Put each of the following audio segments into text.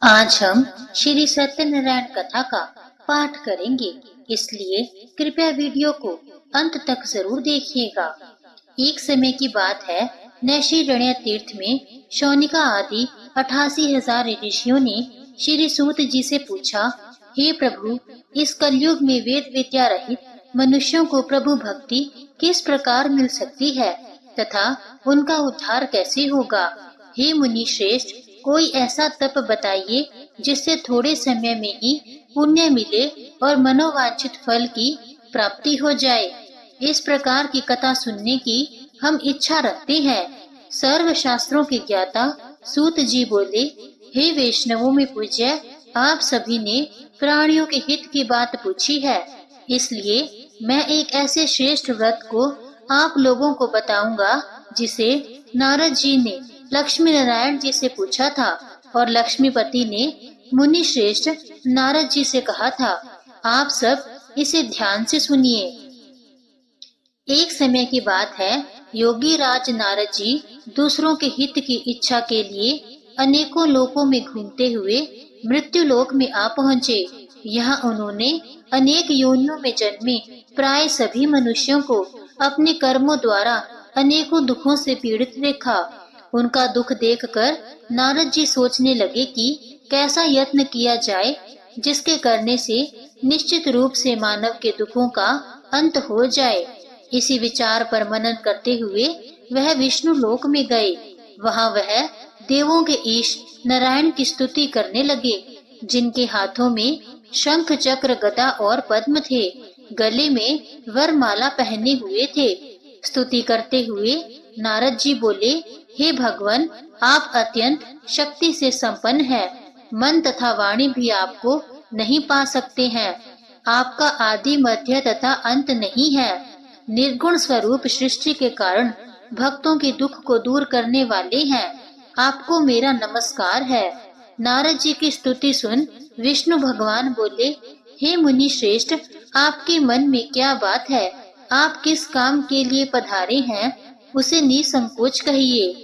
आज हम श्री सत्यनारायण कथा का पाठ करेंगे, इसलिए कृपया वीडियो को अंत तक जरूर देखिएगा। एक समय की बात है, नैशिरण्य तीर्थ में शौनिका आदि 88,000 ऋषियों ने श्री सूत जी से पूछा, हे प्रभु, इस कलयुग में वेद विद्या रहित मनुष्यों को प्रभु भक्ति किस प्रकार मिल सकती है तथा उनका उद्धार कैसे होगा। हे मुनि श्रेष्ठ, कोई ऐसा तप बताइए जिससे थोड़े समय में ही पुण्य मिले और मनोवांछित फल की प्राप्ति हो जाए। इस प्रकार की कथा सुनने की हम इच्छा रखते हैं। सर्व शास्त्रों के ज्ञाता सूत जी बोले, हे वैष्णवों में पूज्य, आप सभी ने प्राणियों के हित की बात पूछी है, इसलिए मैं एक ऐसे श्रेष्ठ व्रत को आप लोगों को बताऊंगा जिसे नारद जी ने लक्ष्मी नारायण जी से पूछा था और लक्ष्मीपति ने मुनि श्रेष्ठ नारद जी से कहा था। आप सब इसे ध्यान से सुनिए। एक समय की बात है, योगी राज नारद जी दूसरों के हित की इच्छा के लिए अनेकों लोकों में घूमते हुए मृत्यु लोक में आ पहुँचे। यहाँ उन्होंने अनेक योनियों में जन्मे प्राय सभी मनुष्यों को अपने कर्मों द्वारा अनेकों दुखों से पीड़ित देखा। उनका दुख देखकर नारद जी सोचने लगे कि कैसा यत्न किया जाए जिसके करने से निश्चित रूप से मानव के दुखों का अंत हो जाए। इसी विचार पर मनन करते हुए वह विष्णु लोक में गए। वहां वह देवों के ईश नारायण की स्तुति करने लगे, जिनके हाथों में शंख चक्र गदा और पद्म थे, गले में वरमाला पहने हुए थे। स्तुति करते हुए नारद जी बोले, हे भगवान, आप अत्यंत शक्ति से संपन्न हैं। मन तथा वाणी भी आपको नहीं पा सकते हैं। आपका आदि मध्य तथा अंत नहीं है। निर्गुण स्वरूप सृष्टि के कारण भक्तों के दुख को दूर करने वाले हैं। आपको मेरा नमस्कार है। नारद जी की स्तुति सुन विष्णु भगवान बोले, हे मुनि श्रेष्ठ, आपके मन में क्या बात है? आप किस काम के लिए पधारे हैं, उसे निसंकोच कहिए।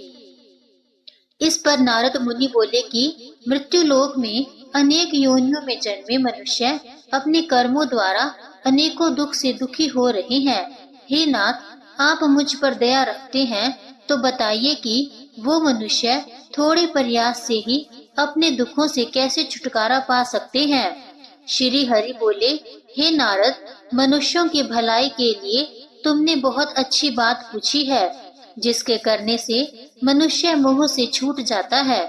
इस पर नारद मुनि बोले कि मृत्यु लोक में अनेक योनियों में जन्मे मनुष्य अपने कर्मों द्वारा अनेकों दुख से दुखी हो रहे हैं। हे नाथ, आप मुझ पर दया रखते हैं तो बताइए कि वो मनुष्य थोड़े प्रयास से ही अपने दुखों से कैसे छुटकारा पा सकते हैं। श्री हरि बोले, हे नारद, मनुष्यों की भलाई के लिए तुमने बहुत अच्छी बात पूछी है। जिसके करने से मनुष्य मोह से छूट जाता है,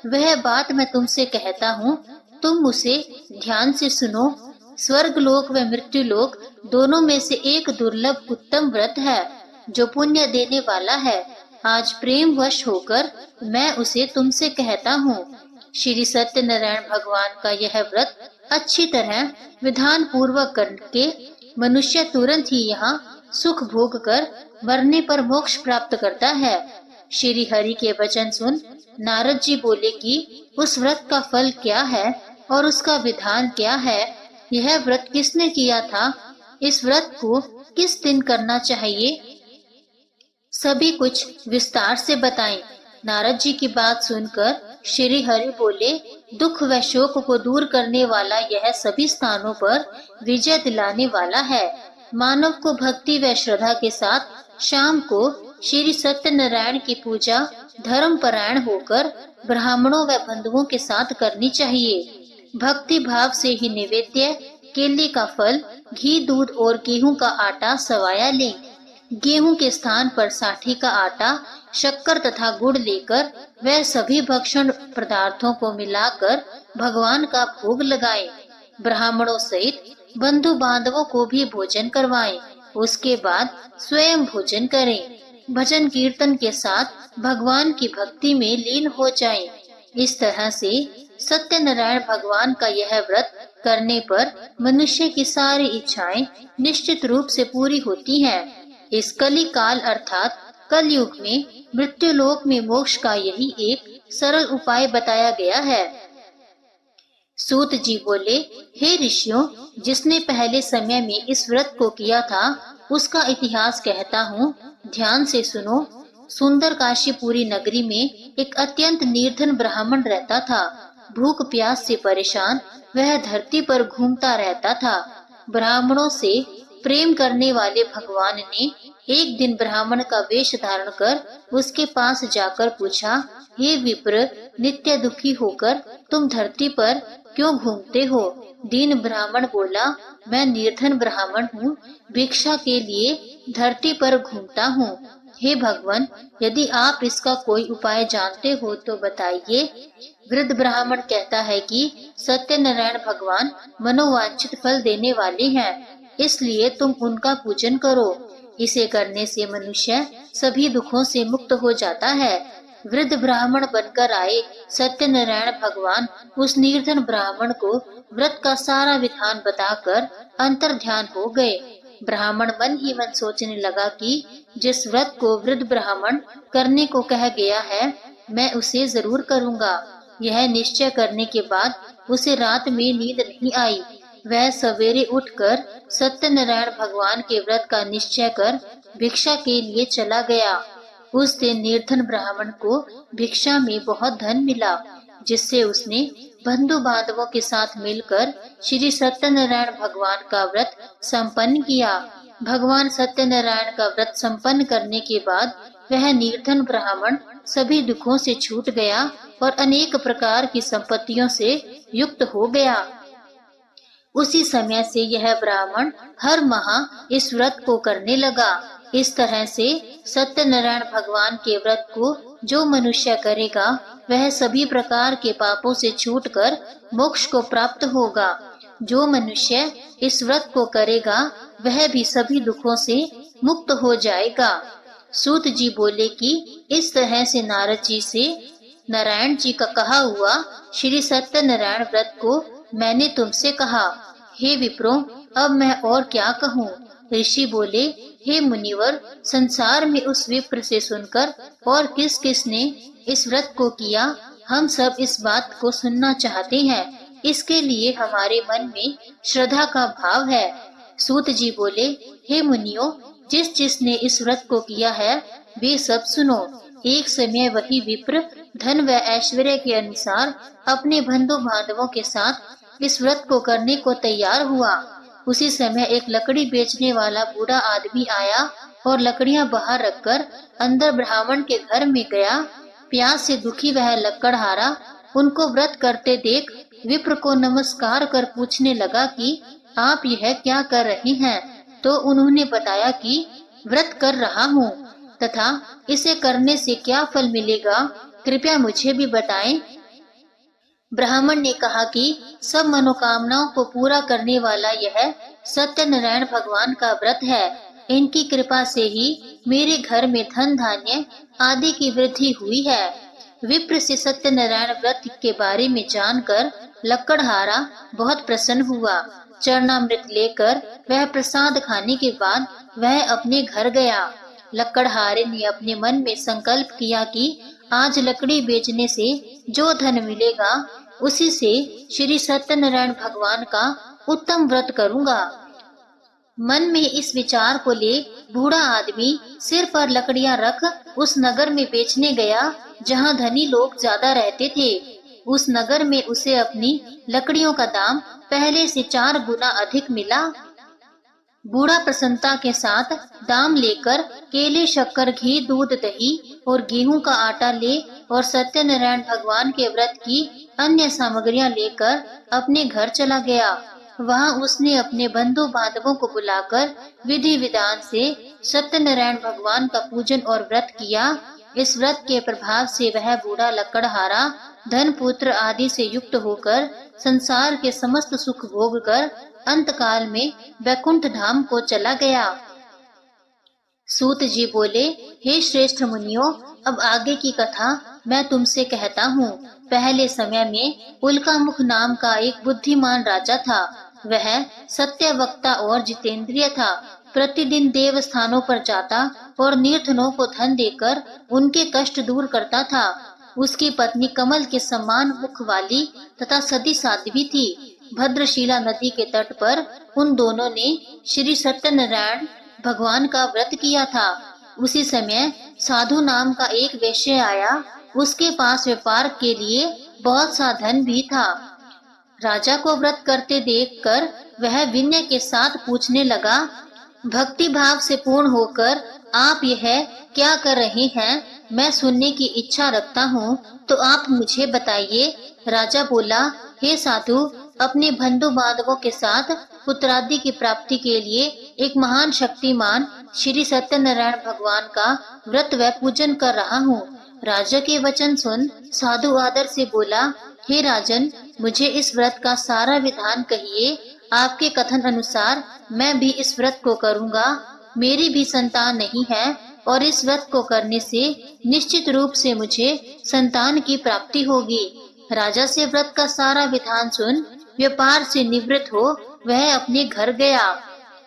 वह बात मैं तुमसे कहता हूँ, तुम उसे ध्यान से सुनो। स्वर्ग लोक व मृत्यु लोक दोनों में से एक दुर्लभ उत्तम व्रत है जो पुण्य देने वाला है। आज प्रेम वश होकर मैं उसे तुमसे कहता हूँ। श्री सत्यनारायण भगवान का यह व्रत अच्छी तरह विधान पूर्वक करके मनुष्य तुरंत ही यहाँ सुख भोग कर मरने पर मोक्ष प्राप्त करता है। श्री हरि के वचन सुन नारद जी बोले कि उस व्रत का फल क्या है और उसका विधान क्या है? यह व्रत किसने किया था? इस व्रत को किस दिन करना चाहिए? सभी कुछ विस्तार से बताएं। नारद जी की बात सुनकर श्री हरि बोले, दुख व शोक को दूर करने वाला यह सभी स्थानों पर विजय दिलाने वाला है। मानव को भक्ति व श्रद्धा के साथ शाम को श्री सत्यनारायण की पूजा धर्म परायण होकर ब्राह्मणों व बंधुओं के साथ करनी चाहिए। भक्ति भाव से ही नैवेद्य केले का फल, घी, दूध और गेहूं का आटा सवाया लें। गेहूं के स्थान पर साठी का आटा, शक्कर तथा गुड़ लेकर वह सभी भक्षण पदार्थों को मिलाकर भगवान का भोग लगाएं। ब्राह्मणों सहित बंधु बांधवों को भी भोजन करवाएं। उसके बाद स्वयं भोजन करें। भजन कीर्तन के साथ भगवान की भक्ति में लीन हो जाएं। इस तरह से सत्यनारायण भगवान का यह व्रत करने पर मनुष्य की सारी इच्छाएं निश्चित रूप से पूरी होती हैं। इस कली काल अर्थात कलयुग में मृत्यु लोक में मोक्ष का यही एक सरल उपाय बताया गया है। सूत जी बोले, हे ऋषियों, जिसने पहले समय में इस व्रत को किया था उसका इतिहास कहता हूँ, ध्यान से सुनो। सुंदर काशीपुरी नगरी में एक अत्यंत निर्धन ब्राह्मण रहता था। भूख प्यास से परेशान वह धरती पर घूमता रहता था। ब्राह्मणों से प्रेम करने वाले भगवान ने एक दिन ब्राह्मण का वेश धारण कर उसके पास जाकर पूछा, हे विप्र, नित्य दुखी होकर तुम धरती पर क्यों घूमते हो? दीन ब्राह्मण बोला, मैं निर्धन ब्राह्मण हूँ, भिक्षा के लिए धरती पर घूमता हूँ। हे भगवान, यदि आप इसका कोई उपाय जानते हो तो बताइए। वृद्ध ब्राह्मण कहता है कि सत्यनारायण भगवान मनोवांछित फल देने वाले हैं, इसलिए तुम उनका पूजन करो। इसे करने से मनुष्य सभी दुखों से मुक्त हो जाता है। वृद्ध ब्राह्मण बनकर आए सत्यनारायण भगवान उस निर्धन ब्राह्मण को व्रत का सारा विधान बताकर अंतर ध्यान हो गए। ब्राह्मण मन ही मन सोचने लगा कि जिस व्रत को वृद्ध ब्राह्मण करने को कह गया है, मैं उसे जरूर करूंगा। यह निश्चय करने के बाद उसे रात में नींद नहीं आई। वह सवेरे उठकर सत्यनारायण भगवान के व्रत का निश्चय कर भिक्षा के लिए चला गया। उस दिन निर्धन ब्राह्मण को भिक्षा में बहुत धन मिला, जिससे उसने बंधु बांधवों के साथ मिलकर श्री सत्यनारायण भगवान का व्रत संपन्न किया। भगवान सत्यनारायण का व्रत संपन्न करने के बाद वह निर्धन ब्राह्मण सभी दुखों से छूट गया और अनेक प्रकार की संपत्तियों से युक्त हो गया। उसी समय से यह ब्राह्मण हर माह इस व्रत को करने लगा। इस तरह से सत्यनारायण भगवान के व्रत को जो मनुष्य करेगा वह सभी प्रकार के पापों से छूटकर मोक्ष को प्राप्त होगा। जो मनुष्य इस व्रत को करेगा वह भी सभी दुखों से मुक्त हो जाएगा। सूत जी बोले कि इस तरह से नारद जी से नारायण जी का कहा हुआ श्री सत्यनारायण व्रत को मैंने तुमसे कहा। हे विप्रो, अब मैं और क्या कहूँ? ऋषि बोले, हे मुनिवर, संसार में उस विप्र से सुनकर और किस किस ने इस व्रत को किया, हम सब इस बात को सुनना चाहते हैं। इसके लिए हमारे मन में श्रद्धा का भाव है। सूत जी बोले, हे मुनियों, जिस जिसने इस व्रत को किया है वे सब सुनो। एक समय वही विप्र धन व ऐश्वर्य के अनुसार अपने बंधु बांधवों के साथ इस व्रत को करने को तैयार हुआ। उसी समय एक लकड़ी बेचने वाला बूढ़ा आदमी आया और लकड़ियां बाहर रखकर अंदर ब्राह्मण के घर में गया। प्यास से दुखी वह लकड़हारा उनको व्रत करते देख विप्र को नमस्कार कर पूछने लगा कि आप यह क्या कर रहे हैं? तो उन्होंने बताया कि व्रत कर रहा हूँ तथा इसे करने से क्या फल मिलेगा, कृपया मुझे भी बताएं। ब्राह्मण ने कहा कि सब मनोकामनाओं को पूरा करने वाला यह सत्यनारायण भगवान का व्रत है। इनकी कृपा से ही मेरे घर में धन धान्य आदि की वृद्धि हुई है। विप्र से सत्यनारायण व्रत के बारे में जानकर लकड़हारा बहुत प्रसन्न हुआ। चरणामृत लेकर वह प्रसाद खाने के बाद वह अपने घर गया। लकड़हारे ने अपने मन में संकल्प किया कि आज लकड़ी बेचने से जो धन मिलेगा उसी से श्री सत्यनारायण भगवान का उत्तम व्रत करूंगा। मन में इस विचार को ले बूढ़ा आदमी सिर पर लकड़ियां रख उस नगर में बेचने गया जहां धनी लोग ज्यादा रहते थे। उस नगर में उसे अपनी लकड़ियों का दाम पहले से 4 गुना अधिक मिला। बूढ़ा प्रसन्नता के साथ दाम लेकर केले, शक्कर, घी, दूध, दही और गेहूं का आटा ले और सत्यनारायण भगवान के व्रत की अन्य सामग्रियां लेकर अपने घर चला गया। वहां उसने अपने बंधु बांधवों को बुलाकर विधि विधान से सत्यनारायण भगवान का पूजन और व्रत किया। इस व्रत के प्रभाव से वह बूढ़ा लकड़हारा धन पुत्र आदि से युक्त होकर संसार के समस्त सुख भोग कर अंतकाल में वैकुंठ धाम को चला गया। सूत जी बोले, हे श्रेष्ठ मुनियों, अब आगे की कथा मैं तुमसे कहता हूँ। पहले समय में उल्कामुख नाम का एक बुद्धिमान राजा था। वह सत्यवक्ता और जितेंद्रिय था। प्रतिदिन देव स्थानों पर जाता और निर्धनों को धन देकर उनके कष्ट दूर करता था। उसकी पत्नी कमल के समान मुख वाली तथा सती साध्वी थी। भद्रशिला नदी के तट पर उन दोनों ने श्री सत्यनारायण भगवान का व्रत किया था। उसी समय साधु नाम का एक वैश्य आया। उसके पास व्यापार के लिए बहुत सा धन भी था। राजा को व्रत करते देखकर वह विनय के साथ पूछने लगा, भक्ति भाव से पूर्ण होकर आप यह क्या कर रहे हैं? मैं सुनने की इच्छा रखता हूँ, तो आप मुझे बताइए। राजा बोला, हे साधु, अपने बंधु बांधवों के साथ पुत्रादि की प्राप्ति के लिए एक महान शक्तिमान श्री सत्यनारायण भगवान का व्रत व पूजन कर रहा हूँ। राजा के वचन सुन साधु आदर से बोला, हे राजन, मुझे इस व्रत का सारा विधान कहिए। आपके कथन अनुसार मैं भी इस व्रत को करूँगा। मेरी भी संतान नहीं है और इस व्रत को करने से निश्चित रूप से मुझे संतान की प्राप्ति होगी। राजा से व्रत का सारा विधान सुन व्यापार से निवृत्त हो वह अपने घर गया।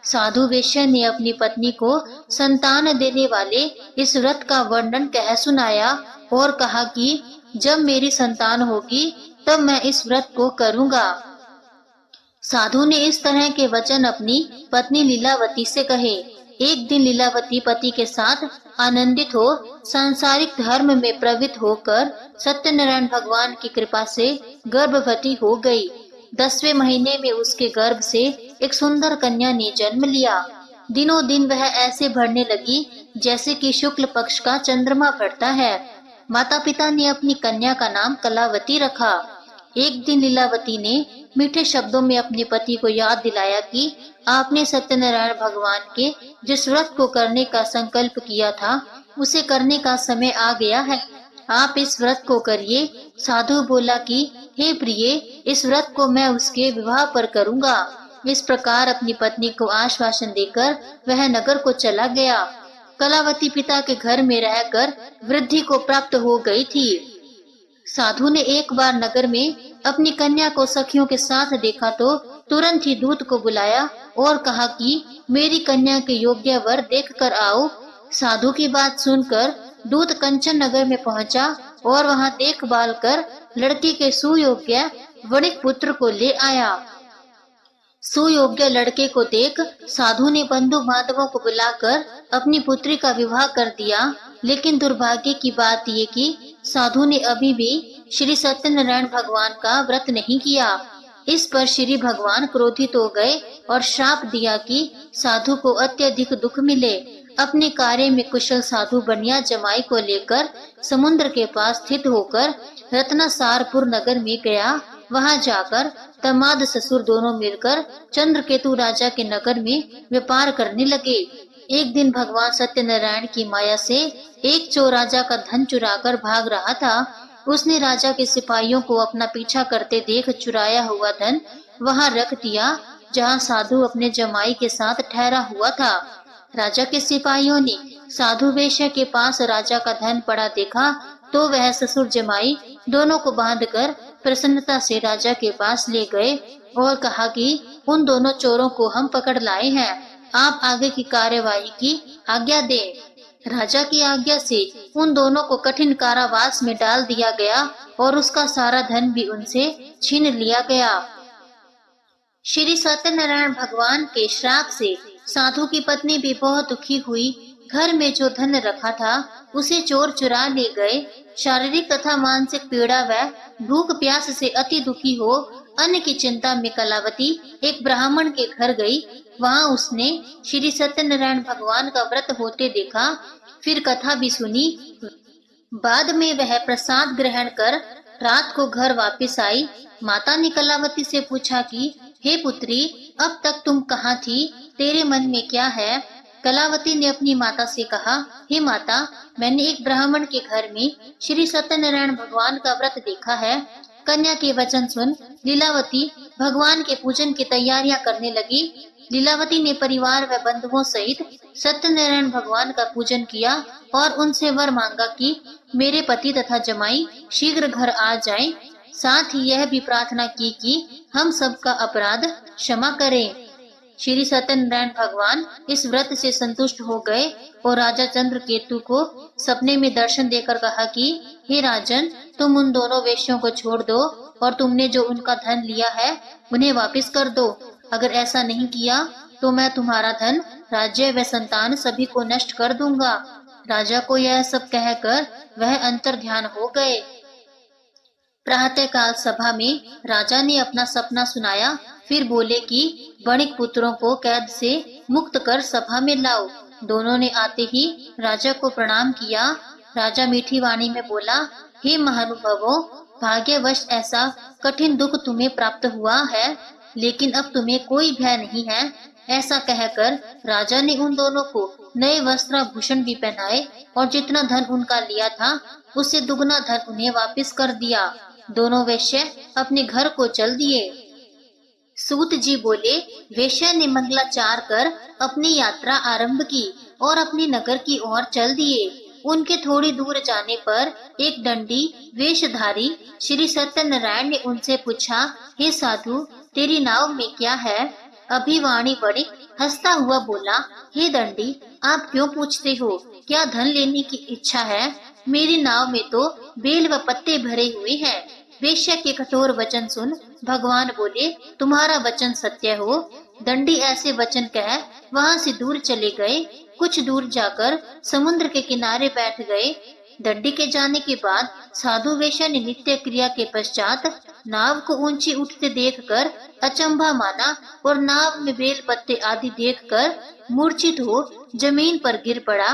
साधु वेश्या ने अपनी पत्नी को संतान देने वाले इस व्रत का वर्णन कह सुनाया और कहा कि जब मेरी संतान होगी तब मैं इस व्रत को करूँगा। साधु ने इस तरह के वचन अपनी पत्नी लीलावती से कहे। एक दिन लीलावती पति के साथ आनंदित हो सांसारिक धर्म में प्रवृत्त होकर सत्यनारायण भगवान की कृपा से गर्भवती हो गई। 10वें महीने में उसके गर्भ से एक सुंदर कन्या ने जन्म लिया। दिनों दिन वह ऐसे बढ़ने लगी जैसे कि शुक्ल पक्ष का चंद्रमा बढ़ता है। माता पिता ने अपनी कन्या का नाम कलावती रखा। एक दिन लीलावती ने मीठे शब्दों में अपने पति को याद दिलाया कि आपने सत्यनारायण भगवान के जिस व्रत को करने का संकल्प किया था उसे करने का समय आ गया है। आप इस व्रत को करिए। साधु बोला कि हे प्रिय, इस व्रत को मैं उसके विवाह पर करूँगा। इस प्रकार अपनी पत्नी को आश्वासन देकर वह नगर को चला गया। कलावती पिता के घर में रहकर वृद्धि को प्राप्त हो गई थी। साधु ने एक बार नगर में अपनी कन्या को सखियों के साथ देखा तो तुरंत ही दूत को बुलाया और कहा कि मेरी कन्या के योग्य वर देख कर आओ। साधु की बात सुनकर दूत कंचन नगर में पहुंचा और वहां देखभाल कर लड़की के सुयोग्य वणिक पुत्र को ले आया। सुयोग्य लड़के को देख साधु ने बंधु बांधवों को बुलाकर अपनी पुत्री का विवाह कर दिया। लेकिन दुर्भाग्य की बात ये कि साधु ने अभी भी श्री सत्यनारायण भगवान का व्रत नहीं किया। इस पर श्री भगवान क्रोधित हो गए और श्राप दिया कि साधु को अत्यधिक दुख मिले। अपने कार्य में कुशल साधु बनिया जमाई को लेकर समुद्र के पास स्थित होकर रत्नासारपुर नगर में गया। वहां जाकर दामाद ससुर दोनों मिलकर चंद्रकेतु राजा के नगर में व्यापार करने लगे। एक दिन भगवान सत्यनारायण की माया से एक चोर राजा का धन चुराकर भाग रहा था। उसने राजा के सिपाहियों को अपना पीछा करते देख चुराया हुआ धन वहां रख दिया जहां साधु अपने जमाई के साथ ठहरा हुआ था। राजा के सिपाहियों ने साधु वेश्या के पास राजा का धन पड़ा देखा तो वह ससुर जमाई दोनों को बांधकर प्रसन्नता से राजा के पास ले गए और कहा कि उन दोनों चोरों को हम पकड़ लाए हैं, आप आगे की कार्यवाही की आज्ञा दें। राजा की आज्ञा से उन दोनों को कठिन कारावास में डाल दिया गया और उसका सारा धन भी उनसे छीन लिया गया। श्री सत्यनारायण भगवान के श्राप से साधु की पत्नी भी बहुत दुखी हुई। घर में जो धन रखा था उसे चोर चुरा ले गए। शारीरिक तथा मानसिक पीड़ा व भूख प्यास से अति दुखी हो अन्न की चिंता में कलावती एक ब्राह्मण के घर गई। वहां उसने श्री सत्यनारायण भगवान का व्रत होते देखा, फिर कथा भी सुनी। बाद में वह प्रसाद ग्रहण कर रात को घर वापस आई। माता ने कलावती से पूछा कि हे पुत्री, अब तक तुम कहाँ थी? तेरे मन में क्या है? कलावती ने अपनी माता से कहा, हे माता, मैंने एक ब्राह्मण के घर में श्री सत्यनारायण भगवान का व्रत देखा है। कन्या के वचन सुन लीलावती भगवान के पूजन की तैयारियां करने लगी। लीलावती ने परिवार व बंधुओं सहित सत्यनारायण भगवान का पूजन किया और उनसे वर मांगा कि मेरे पति तथा जमाई शीघ्र घर आ जाएं। साथ ही यह भी प्रार्थना की कि हम सबका अपराध क्षमा करें। श्री सत्यनारायण भगवान इस व्रत से संतुष्ट हो गए और राजा चंद्रकेतु को सपने में दर्शन देकर कहा कि हे राजन, तुम उन दोनों वेश्यों को छोड़ दो और तुमने जो उनका धन लिया है उन्हें वापस कर दो। अगर ऐसा नहीं किया तो मैं तुम्हारा धन, राज्य व संतान सभी को नष्ट कर दूंगा। राजा को यह सब कहकर वह अंतर ध्यान हो गए। प्रातःकाल सभा में राजा ने अपना सपना सुनाया। फिर बोले कि वणिक पुत्रों को कैद से मुक्त कर सभा में लाओ। दोनों ने आते ही राजा को प्रणाम किया। राजा मीठी वाणी में बोला, हे महानुभावों, भाग्यवश ऐसा कठिन दुख तुम्हें प्राप्त हुआ है, लेकिन अब तुम्हें कोई भय नहीं है। ऐसा कहकर राजा ने उन दोनों को नए वस्त्राभूषण भी पहनाए और जितना धन उनका लिया था उससे दुगना धन उन्हें वापस कर दिया। दोनों वेश्या अपने घर को चल दिए। सूत जी बोले, वेश्या ने मंगलाचार कर अपनी यात्रा आरंभ की और अपने नगर की ओर चल दिए। उनके थोड़ी दूर जाने पर एक दंडी वेशधारी श्री सत्यनारायण ने उनसे पूछा, हे साधु, तेरी नाव में क्या है? अभिवाणी वणिक हंसता हुआ बोला, हे दंडी, आप क्यों पूछते हो? क्या धन लेने की इच्छा है? मेरी नाव में तो बेल व पत्ते भरे हुए हैं। वेश्या के कठोर वचन सुन भगवान बोले, तुम्हारा वचन सत्य हो। दंडी ऐसे वचन कह वहां से दूर चले गए। कुछ दूर जाकर समुद्र के किनारे बैठ गए। दंडी के जाने के बाद साधु वेश्या ने नित्य क्रिया के पश्चात नाव को ऊंची उठते देखकर अचंभा माना और नाव में बेल पत्ते आदि देखकर मूर्छित हो जमीन पर गिर पड़ा।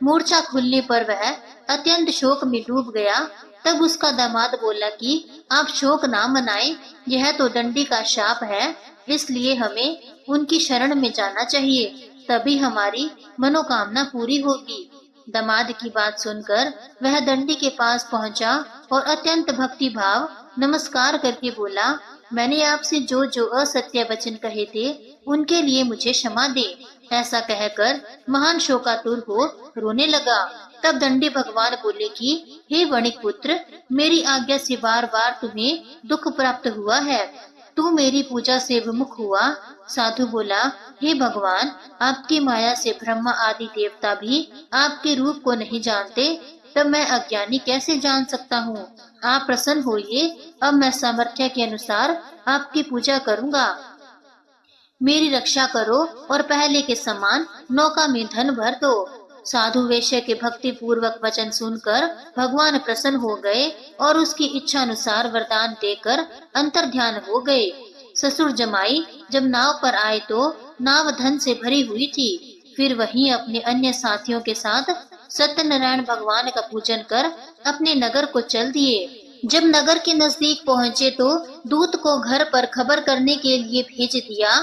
मूर्छा खुलने पर वह अत्यंत शोक में डूब गया। तब उसका दामाद बोला कि आप शोक ना मनाएं, यह तो दंडी का शाप है, इसलिए हमें उनकी शरण में जाना चाहिए, तभी हमारी मनोकामना पूरी होगी। दामाद की बात सुनकर वह दंडी के पास पहुंचा और अत्यंत भक्ति भाव नमस्कार करके बोला, मैंने आपसे जो जो असत्य वचन कहे थे उनके लिए मुझे क्षमा दे। ऐसा कहकर महान शोकातुर हो रोने लगा। तब दंडी भगवान बोले कि हे वणिक पुत्र, मेरी आज्ञा से बार बार तुम्हें दुख प्राप्त हुआ है, तू मेरी पूजा से विमुख हुआ। साधु बोला, हे भगवान, आपकी माया से ब्रह्मा आदि देवता भी आपके रूप को नहीं जानते, तब मैं अज्ञानी कैसे जान सकता हूँ? आप प्रसन्न होइए, अब मैं सामर्थ्य के अनुसार आपकी पूजा करूँगा। मेरी रक्षा करो और पहले के समान नौका में धन भर दो। साधु वेश्या के भक्ति पूर्वक वचन सुनकर भगवान प्रसन्न हो गए और उसकी इच्छा अनुसार वरदान देकर अंतर ध्यान हो गए। ससुर जमाई जब नाव पर आए तो नाव धन से भरी हुई थी। फिर वहीं अपने अन्य साथियों के साथ सत्यनारायण भगवान का पूजन कर अपने नगर को चल दिए। जब नगर के नजदीक पहुँचे तो दूत को घर पर खबर करने के लिए भेज दिया।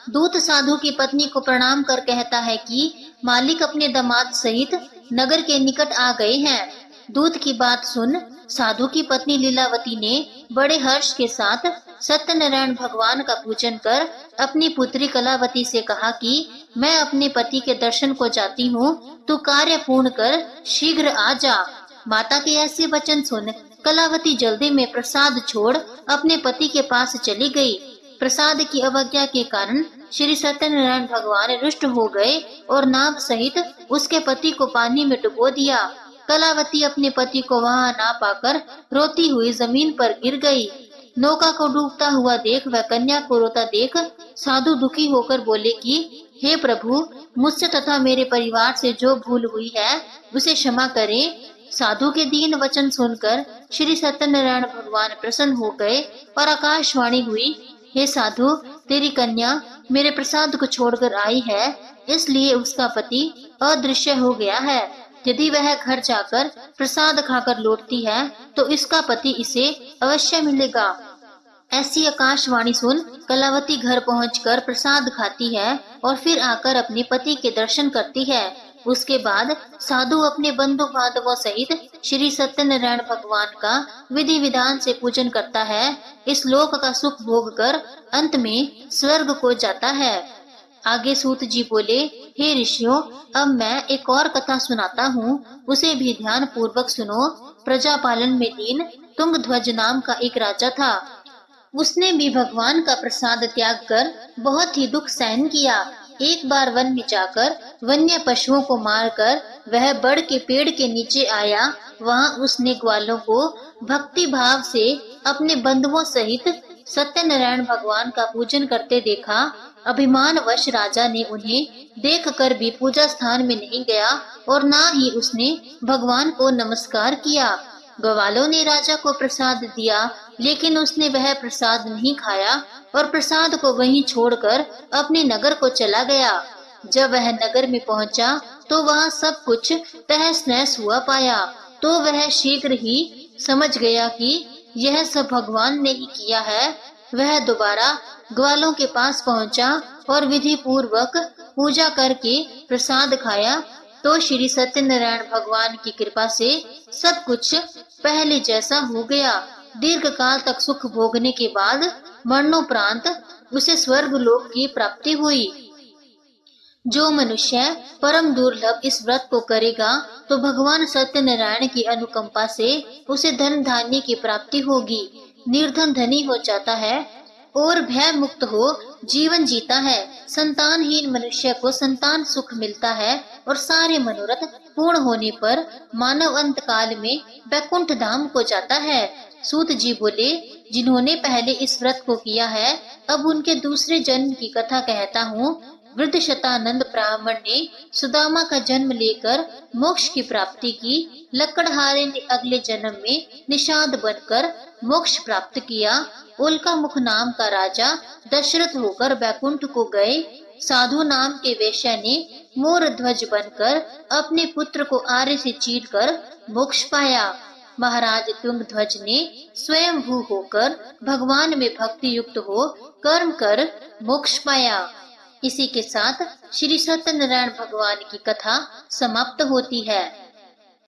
दूत साधु की पत्नी को प्रणाम कर कहता है कि मालिक अपने दामाद सहित नगर के निकट आ गए हैं। दूत की बात सुन साधु की पत्नी लीलावती ने बड़े हर्ष के साथ सत्यनारायण भगवान का पूजन कर अपनी पुत्री कलावती से कहा कि मैं अपने पति के दर्शन को जाती हूँ, तू कार्य पूर्ण कर शीघ्र आ जा। माता के ऐसे वचन सुन कलावती जल्दी में प्रसाद छोड़ अपने पति के पास चली गई। प्रसाद की अवज्ञा के कारण श्री सत्यनारायण भगवान रुष्ट हो गए और नाव सहित उसके पति को पानी में डुबो दिया। कलावती अपने पति को वहां ना पाकर रोती हुई जमीन पर गिर गई। नौका को डूबता हुआ देख वह कन्या को रोता देख साधु दुखी होकर बोले कि हे प्रभु, मुझसे तथा मेरे परिवार से जो भूल हुई है उसे क्षमा करें। साधु के दीन वचन सुनकर श्री सत्यनारायण भगवान प्रसन्न हो गए और आकाशवाणी हुई, हे साधु, तेरी कन्या मेरे प्रसाद को छोड़कर आई है, इसलिए उसका पति अदृश्य हो गया है। यदि वह घर जाकर प्रसाद खाकर लौटती है तो इसका पति इसे अवश्य मिलेगा। ऐसी आकाशवाणी सुन कलावती घर पहुंचकर प्रसाद खाती है और फिर आकर अपने पति के दर्शन करती है। उसके बाद साधु अपने बंधु बांधवों सहित श्री सत्यनारायण भगवान का विधि विधान से पूजन करता है। इस लोक का सुख भोग कर अंत में स्वर्ग को जाता है। आगे सूत जी बोले, हे ऋषियों, अब मैं एक और कथा सुनाता हूँ, उसे भी ध्यान पूर्वक सुनो। प्रजापालन में दीन तुंगध्वज नाम का एक राजा था। उसने भी भगवान का प्रसाद त्याग कर बहुत ही दुख सहन किया। एक बार वन में जाकर वन्य पशुओं को मारकर वह बड़ के पेड़ के नीचे आया। वहां उसने ग्वालों को भक्ति भाव से अपने बंधुओं सहित सत्यनारायण भगवान का पूजन करते देखा। अभिमानवश राजा ने उन्हें देखकर भी पूजा स्थान में नहीं गया और ना ही उसने भगवान को नमस्कार किया। ग्वालों ने राजा को प्रसाद दिया, लेकिन उसने वह प्रसाद नहीं खाया और प्रसाद को वहीं छोड़कर अपने नगर को चला गया। जब वह नगर में पहुंचा तो वहां सब कुछ तहस नहस हुआ पाया। तो वह शीघ्र ही समझ गया कि यह सब भगवान ने ही किया है। वह दोबारा ग्वालों के पास पहुंचा और विधि पूर्वक पूजा करके प्रसाद खाया। तो श्री सत्यनारायण भगवान की कृपा से सब कुछ पहले जैसा हो गया। दीर्घ काल तक सुख भोगने के बाद मरणोपरांत उसे स्वर्ग लोक की प्राप्ति हुई। जो मनुष्य परम दुर्लभ इस व्रत को करेगा तो भगवान सत्यनारायण की अनुकंपा से उसे धन धान्य की प्राप्ति होगी। निर्धन धनी हो जाता है और भय मुक्त हो जीवन जीता है। संतानहीन मनुष्य को संतान सुख मिलता है और सारे मनोरथ पूर्ण होने पर मानव अंत काल में वैकुंठ धाम को जाता है। सूत जी बोले, जिन्होंने पहले इस व्रत को किया है, अब उनके दूसरे जन्म की कथा कहता हूँ। वृद्ध शतानंद ब्राह्मण ने सुदामा का जन्म लेकर मोक्ष की प्राप्ति की। लकड़हारे ने अगले जन्म में निषाद बनकर मोक्ष प्राप्त किया। उल्का मुख नाम का राजा दशरथ होकर वैकुंठ को गए। साधु नाम के वेश्या ने मोर ध्वज बनकर अपने पुत्र को आरे से चीरकर मोक्ष पाया। महाराज तुंग ध्वज ने स्वयं भू होकर भगवान में भक्ति युक्त हो कर्म कर मोक्ष पाया। इसी के साथ श्री सत्यनारायण भगवान की कथा समाप्त होती है।